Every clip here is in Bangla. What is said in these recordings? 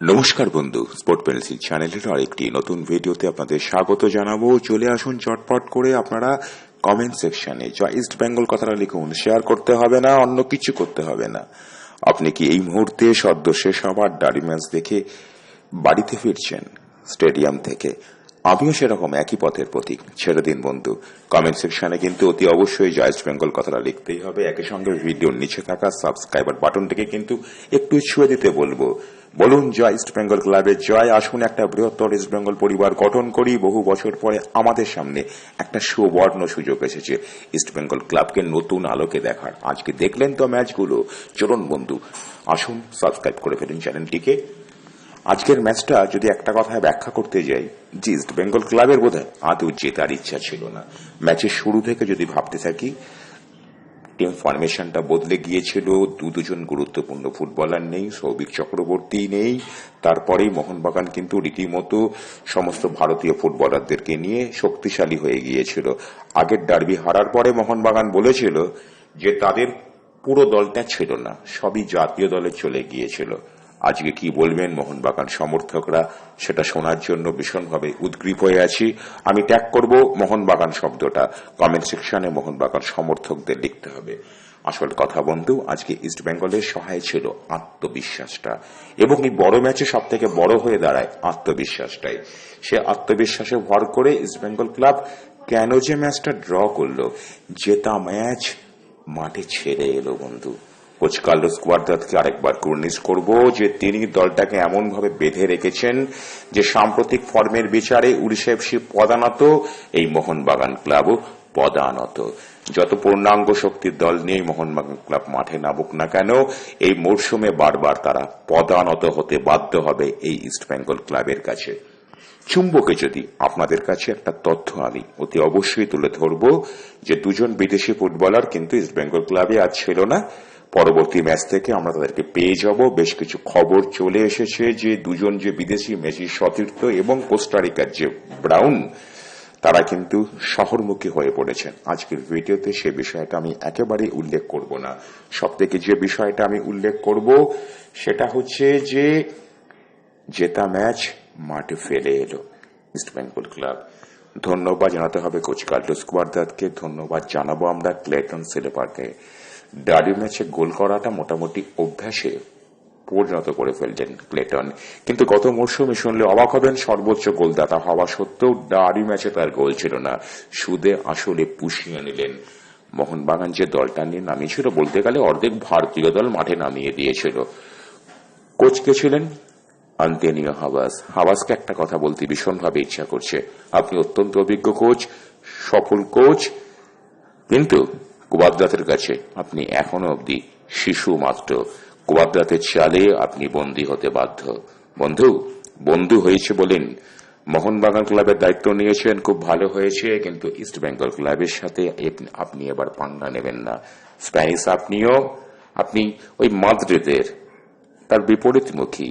নমস্কার বন্ধু, স্পোর্ট পেন্সিল চ্যানেলের আরেকটি নতুন ভিডিওতে আপনাদের স্বাগত জানাবো। চলে আসুন চটপট করে আপনারা কমেন্ট সেকশনে জয় ইস্ট বেঙ্গল কথাটা লিখুন। শেয়ার করতে হবে না, অন্য কিছু করতে হবে না। আপনি কি এই মুহূর্তে সদ্য শেষ হবার ডার্বি ম্যাচ দেখে বাড়িতে ফিরছেন স্টেডিয়াম থেকে? আমিও সেরকম একই পথের প্রতীক। ছেড়ে দিন বন্ধু, কমেন্ট সেকশনে কিন্তু অতি অবশ্যই জয় ইস্ট বেঙ্গল কথাটা লিখতেই হবে। একই সঙ্গে ভিডিওর নিচে থাকা সাবস্ক্রাইবার বাটনটিকে কিন্তু একটু ছুঁয়ে দিতে বলবো। বলুন জয় ইস্ট বেঙ্গল ক্লাবের জয়। আসুন একটা বৃহত্তর ইস্ট বেঙ্গল পরিবার গঠন করি। বহু বছর পরে আমাদের সামনে একটা সুবর্ণ সুযোগ এসেছে ইস্ট বেঙ্গল ক্লাবকে নতুন আলোকে দেখার। আজকে দেখলেন তো ম্যাচগুলো, চলুন বন্ধু আসুন সাবস্ক্রাইব করে ফেলুন চ্যানেলটিকে। আজকের ম্যাচটা যদি একটা কথায় ব্যাখ্যা করতে যাই, যে ইস্ট বেঙ্গল ক্লাবের বোধহয় আদৌ জেতার ইচ্ছা ছিল না। ম্যাচের শুরু থেকে যদি ভাবতে থাকি, টিম ফরমেশনটা বদলে গিয়েছিল। দুজন গুরুত্বপূর্ণ ফুটবলার নেই, সৌভিক চক্রবর্তী নেই। তারপরেই মোহনবাগান কিন্তু রীতিমতো সমস্ত ভারতীয় ফুটবলারদেরকে নিয়ে শক্তিশালী হয়ে গিয়েছিল। আগের ডার্বি হারার পরে মোহনবাগান বলেছিল যে তাদের পুরো দলটা ছিল না, সবই জাতীয় দলে চলে গিয়েছিল। আজকে কি বলবেন মোহনবাগান সমর্থকরা, সেটা শোনার জন্য ভীষণভাবে উদ্গ্রীব হয়ে আছি। আমি ত্যাগ করব মোহনবাগান শব্দটা, কমেন্ট সেকশনে মোহনবাগান সমর্থকদের লিখতে হবে। আসল কথা বন্ধু, আজকে ইস্ট বেঙ্গলের সহায় ছিল আত্মবিশ্বাসটা, এবং এই বড় ম্যাচে সব থেকে বড় হয়ে দাঁড়ায় আত্মবিশ্বাসটাই। সে আত্মবিশ্বাসে ভর করে ইস্ট বেঙ্গল ক্লাব কেন যে ম্যাচটা ড্র করলো, জেতা ম্যাচ মাঠে ছেড়ে এলো বন্ধু। কোচ কার্লোস গুয়ার্দাতকে আরেকবার কুর্নিশ করব যে তিনি দলটাকে এমন ভাবে বেঁধে রেখেছেন যে সাম্প্রতিক ফর্মের বিচারে উরিশেফসি পদানত, এই মোহনবাগান ক্লাবও পদানত। যত পূর্ণাঙ্গ শক্তির দল নিয়ে মোহনবাগান ক্লাব মাঠে নামুক না কেন, এই মরশুমে বারবার তারা পদানত হতে বাধ্য হবে এই ইস্ট বেঙ্গল ক্লাবের কাছে। চুম্বকে যদি আপনাদের কাছে একটা তথ্য আমি অতি অবশ্যই তুলে ধরব, যে দুজন বিদেশি ফুটবলার কিন্তু ইস্ট বেঙ্গল ক্লাবে আজ ছিল না। পরবর্তী ম্যাচ থেকে আমরা তাদেরকে পেয়ে যাব। বেশ কিছু খবর চলে এসেছে যে দুজন যে বিদেশি, মেসি সতীর্থ এবং কোস্টারিকার যে ব্রাউন, তারা কিন্তু শহরমুখী হয়ে পড়েছেন। আজকের ভিডিওতে সে বিষয়টা আমি একেবারে উল্লেখ করব না। সব থেকে যে বিষয়টা আমি উল্লেখ করব সেটা হচ্ছে যে জেতা ম্যাচ মাঠে ফেলে এলো ইস্ট বেঙ্গল ক্লাব। ধন্যবাদ জানাতে হবে কোচ কার্লোস গুয়ার্দাতকে, ধন্যবাদ জানাবো আমরা ক্লেটন সিলেবারকে। ডার্বি ম্যাচে গোল করাটা মোটামুটি অভ্যাসে পরিণত করে ফেললেন ক্লেটন, কিন্তু গত মরশুমে শুনলে অবাক হবেন, সর্বোচ্চ গোলদাতা হওয়া সত্ত্বেও ডার্বি ম্যাচে তার গোল ছিল না। সুদে আসলে পুষিয়ে নিলেন। মোহনবাগান যে দলটা নিয়ে নামিয়েছিল, বলতে গেলে অর্ধেক ভারতীয় দল মাঠে নামিয়ে দিয়েছিল। কোচ কে ছিলেন? আন্তোনিও হাবাসকে একটা কথা বলতে ভীষণভাবে ইচ্ছা করছে। আপনি অত্যন্ত অভিজ্ঞ কোচ, সফল কোচ, কিন্তু কুয়াদ্রাতের কাছে আপনি এখনো অব্দি শিশু মাত্র। কুয়াদ্রাতের চালে আপনি বন্দী হতে বাধ্য। বন্ধু হয়েছে বলেন মোহনবাগান ক্লাবের দায়িত্ব নিয়েছেন, খুব ভালো হয়েছে, কিন্তু ইস্ট বেঙ্গল ক্লাবের সাথে আপনি এবার পাঙ্গা নেবেন না। স্প্যানিশ আপনি ওই মাদ্রিদের তার বিপরীতমুখী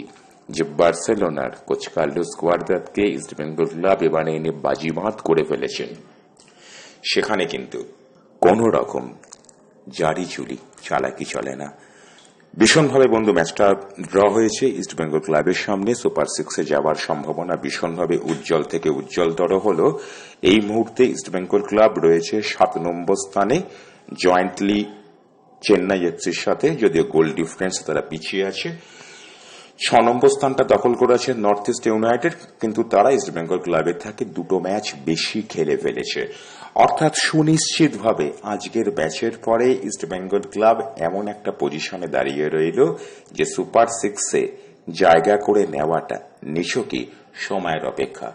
যে বার্সেলোনার কোচ কার্লোস গুয়ার্দাতকে ইস্ট বেঙ্গল ক্লাব এবার এনে বাজিমাত করে ফেলেছেন। সেখানে কিন্তু কোন রকম জারি চুরি চালাকি চলে না। ভীষণভাবে বন্ধু ম্যাচটা ড্র হয়েছে ইস্ট বেঙ্গল ক্লাবের সামনে। সুপার সিক্সে যাওয়ার সম্ভাবনা ভীষণভাবে উজ্জ্বল থেকে উজ্জ্বলতর হলো। এই মুহূর্তে ইস্ট বেঙ্গল ক্লাব রয়েছে 7 নম্বর স্থানে, জয়েন্টলি চেন্নাই এফসির সাথে, যদিও গোল ডিফারেন্স তারা পিছিয়ে আছে। 6 নম্বর স্থানটা দখল করেছে নর্থ ইস্ট ইউনাইটেড, কিন্তু তারা ইস্ট বেঙ্গল ক্লাবের থেকে 2 ম্যাচ বেশি খেলে ফেলেছে। অর্থাৎ সুনিশ্চিতভাবে আজকের ম্যাচের পরে ইস্ট বেঙ্গল ক্লাব এমন একটা পজিশনে দাঁড়িয়ে রইল যে সুপার সিক্সে জায়গা করে নেওয়াটা নিছকই সময়ের অপেক্ষা।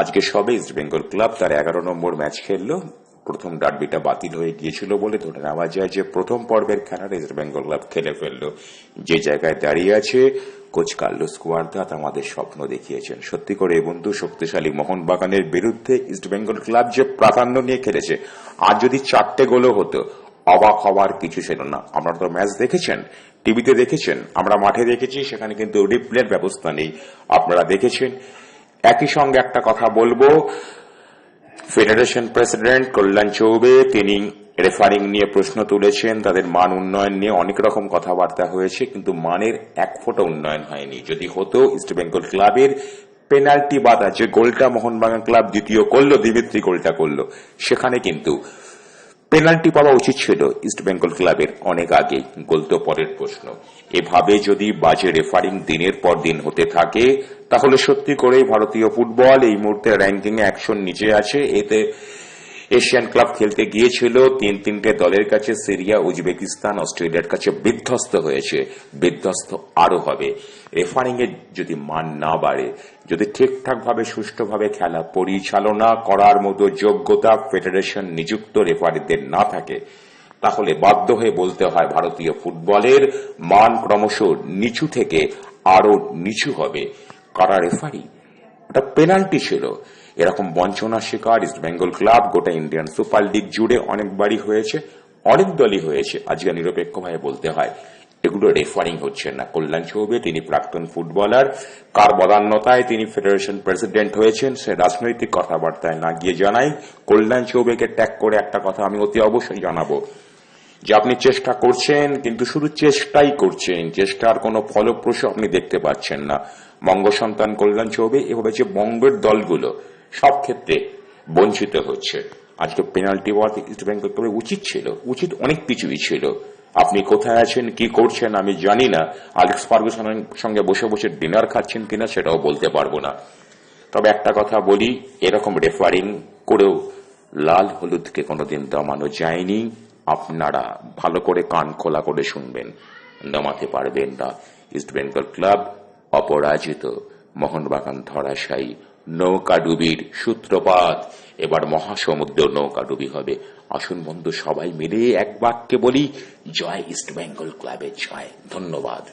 আজকে সবে ইস্ট বেঙ্গল ক্লাব তার 11 নম্বর ম্যাচ খেললো। প্রথম ডার্বিটা বাতিল হয়ে গিয়েছিল বলে ধরে নেওয়া যায় যে প্রথম পর্বের খেলাটা ইস্ট বেঙ্গল ক্লাব খেলে ফেললো। যে জায়গায় দাঁড়িয়ে আছে কোচ কার্লোস গুয়ার্দাত আমাদের স্বপ্ন দেখিয়েছেন। সত্যি করে বন্ধু, শক্তিশালী মোহনবাগানের বিরুদ্ধে ইস্ট বেঙ্গল ক্লাব যে প্রাধান্য নিয়ে খেলেছে, আর যদি 4টে গোলও হতো অবাক হওয়ার কিছু ছিল না। আপনারা তো ম্যাচ দেখেছেন, টিভিতে দেখেছেন, আমরা মাঠে দেখেছি, সেখানে কিন্তু রিপ্লের ব্যবস্থা নেই, আপনারা দেখেছেন। একই সঙ্গে একটা কথা বলবো, ফেডারেশন প্রেসিডেন্ট কল্যাণ চৌবে তিনি রেফারিং নিয়ে প্রশ্ন তুলেছেন, তাদের মান উন্নয়ন নিয়ে অনেক রকম কথাবার্তা হয়েছে, কিন্তু মানের এক ফোঁটা উন্নয়ন হয়নি। যদি হতো ইস্টবেঙ্গল ক্লাবের পেনাল্টি বাধা, যে গোলটা মোহনবাগান ক্লাব দ্বিতীয় করলো, দিমিত্রি গোলটা করলো, সেখানে কিন্তু পেনাল্টি পাওয়া উচিত ছিল ইস্টবেঙ্গল ক্লাবের অনেক আগে। গোল তো পরের প্রশ্ন। এভাবে যদি বাজে রেফারিং দিনের পর দিন হতে থাকে, তাহলে সত্যি করেই ভারতীয় ফুটবল এই মুহূর্তে র্যাঙ্কিং এ 100 নিচে আছে। এতে এশিয়ান ক্লাব খেলতে গিয়েছিল তিনটে দলের কাছে, সিরিয়া, উজবেকিস্তান, অস্ট্রেলিয়ার কাছে বিধ্বস্ত হয়েছে, বিধ্বস্ত আরো হবে। রেফারিং এর যদি মান না বাড়ে, যদি ঠিকঠাক ভাবে সুষ্ঠুভাবে খেলা পরিচালনা করার মতো যোগ্যতা ফেডারেশন নিযুক্ত রেফারিদের না থাকে, তাহলে বাধ্য হয়ে বলতে হয় ভারতীয় ফুটবলের মান ক্রমশ নিচু থেকে আরো নিচু হবে। কারা রেফারি? ওটা পেনাল্টি ছিল। এরকম বঞ্চনার শিকার ইস্টবেঙ্গল ক্লাব গোটা ইন্ডিয়ান সুপার লিগ জুড়ে অনেকবারই হয়েছে, অনেক দলই হয়েছে। আজকে নিরপেক্ষভাবে বলতে হয় এগুলো রেফারিং হচ্ছে না। কল্যাণ চৌবে তিনি প্রাক্তন ফুটবলার, কার বদান্যতায় তিনি ফেডারেশন প্রেসিডেন্ট হয়েছেন সে রাজনৈতিক কথাবার্তায় না গিয়ে জানাই, কল্যাণ চৌবেকে ট্যাগ করে একটা কথা আমি অতি অবশ্যই জানাবো, যে আপনি চেষ্টা করছেন, কিন্তু শুধু চেষ্টাই করছেন, চেষ্টার কোনো ফলপ্রসূ আপনি দেখতে পাচ্ছেন না। বঙ্গ সন্তান কল্যাণ চৌবে এভাবে যে বঙ্গের দলগুলো সব ক্ষেত্রে বঞ্চিত হচ্ছে। আজকে পেনাল্টি ওয়ার্ড ইস্টবেঙ্গল ক্লাবে উচিত ছিল, উচিত অনেক কিছুই ছিল। আপনি কোথায় আছেন, কি করছেন আমি জানি না। অ্যালেক্স ফার্গুসনের সঙ্গে বসে বসে ডিনার খাচ্ছেন কিনা সেটাও বলতে পারবো না। তবে একটা কথা বলি, এরকম রেফারিং করেও লাল হলুদকে কোনোদিন দমানো যায়নি। আপনারা ভালো করে কান খোলা করে শুনবেন, দমাতে পারবেন না। ইস্টবেঙ্গল ক্লাব অপরাজিত, মোহনবাগান ধরাশায়ী, নৌকাডুবির সূত্রপাত। এবার মহাসমুদ্র নৌকাডুবি হবে। আসুন বন্ধু, সবাই মিলে এক বাক্যে বলি, জয় ইস্টবেঙ্গল ক্লাবের জয়। ধন্যবাদ।